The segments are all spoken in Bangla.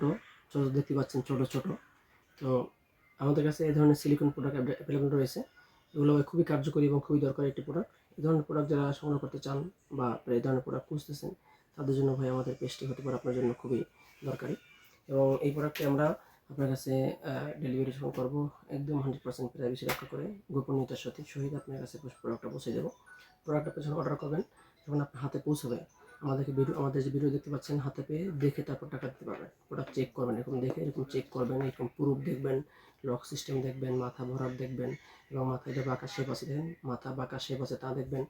ছোট ছোট দেখতে পাচ্ছেন, ছোট ছোট। তো আমাদের কাছে এই ধরনের সিলিকন প্রোডাক্ট অ্যাভেলেবল রয়েছে। এগুলো খুবই কার্যকরী এবং খুবই দরকারি একটি প্রোডাক্ট। এই ধরনের প্রোডাক্ট যারা সংগ্রহ করতে চান বা আপনারা এই ধরনের প্রোডাক্ট খুঁজতেছেন, তাদের জন্য ভাই আমাদের পেজটি হতে পারে আপনার জন্য খুবই দরকারি। এবং এই প্রোডাক্টটি আমরা আপনার কাছে ডেলিভারি যখন করবো, একদম 100% প্রাইভেসি রক্ষা করে গোপনীয়তার সহিত আপনার কাছে প্রোডাক্টটা পৌঁছে দেবো। প্রোডাক্টটা যখন অর্ডার করবেন, যখন আপনার হাতে পৌঁছাবে, আমাদের যে ভিডিও দেখতে পাচ্ছেন, হাতে পেয়ে দেখে তারপর টাকা দিতে পারবেন। প্রোডাক্ট চেক করবেন, এরকম দেখে এরকম চেক করবেন, এরকম প্রুফ দেখবেন, লক সিস্টেম দেখবেন, মাথা ভরাট দেখবেন, এবং মাথায় যে বাঁকা শেপ আছে দেখেন, মাথা বাঁকা শেপ আছে তা দেখবেন,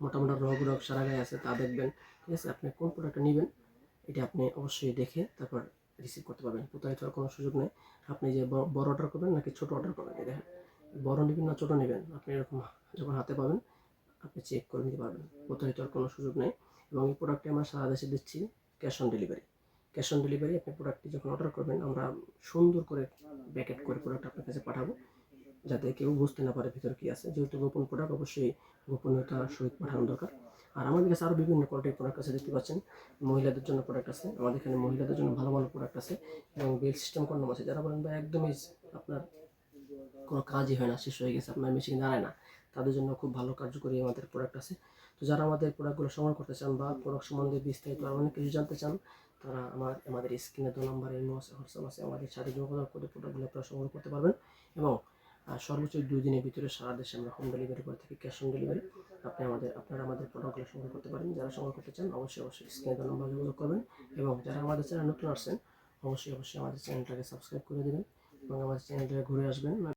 মোটামুটি রগ সারা গায়ে আছে তা দেখবেন। ঠিক আছে, আপনি কোন প্রোডাক্টটা নেবেন এটা আপনি অবশ্যই দেখে তারপর রিসিভ করতে পারবেন। প্রতারিত হওয়ার কোনো সুযোগ নেই। আপনি যে বড় অর্ডার করবেন নাকি ছোটো অর্ডার করবেন, এই দেখেন, বড় নেবেন না ছোটো নেবেন, আপনি এরকম যখন হাতে পাবেন আপনি চেক করে নিতে পারবেন। প্রতারিত হওয়ার কোনো সুযোগ নেই। এবং এই প্রোডাক্টটি আমরা সারা দেশে দিচ্ছি cash on delivery. Cash on delivery আপনি প্রোডাক্টটি যখন অর্ডার করবেন, আমরা সুন্দর করে প্যাকেট করে প্রোডাক্ট আপনার কাছে পাঠাবো, যাতে কেউ বুঝতে না পারে ভিতরে কী আছে। যেহেতু গোপন প্রোডাক্ট, অবশ্যই গোপনীয়তার সহিত পাঠানো দরকার। আর আমাদের কাছে আরও বিভিন্ন কোয়ালিটির প্রোডাক্ট আছে, দেখতে পাচ্ছেন। মহিলাদের জন্য প্রোডাক্ট আছে, আমাদের এখানে মহিলাদের জন্য ভালো ভালো প্রোডাক্ট আছে। এবং বেল সিস্টেম কন্ডম আছে। যারা বলেন ভাই একদমই আপনার কোনো কাজই হয় না, শেষ হয়ে গেছে, আপনার মেশিন দাঁড়ায় না, তাদের জন্য খুব ভালো কার্যকরী আমাদের প্রোডাক্ট আছে। তো যারা আমাদের প্রোডাক্টগুলো সংগ্রহ করতে চান বা প্রোডাক্ট সম্বন্ধে বিস্তারিত আর অনেক কিছু জানতে চান, তারা আমাদের স্ক্রিনে 2 নম্বরে হোয়াটসঅ্যাপ আছে, আমাদের সাথে যোগাযোগ করে প্রোডাক্টগুলো আপনারা সংগ্রহ করতে পারবেন। এবং সর্বোচ্চ 2 দিনের ভিতরে সারা দেশে আমরা হোম ডেলিভারি করে থাকি, ক্যাশ অন ডেলিভারি। আপনারা আমাদের প্রোডাক্টগুলো সংগ্রহ করতে পারেন। যারা সংগ্রহ করতে চান অবশ্যই স্ক্রিনে 2 নম্বরে যোগাযোগ করবেন। এবং যারা আমাদের চ্যানেল নতুন আসছেন, অবশ্যই আমাদের চ্যানেলটাকে সাবস্ক্রাইব করে দেবেন এবং আমাদের চ্যানেলটাকে ঘুরে আসবেন।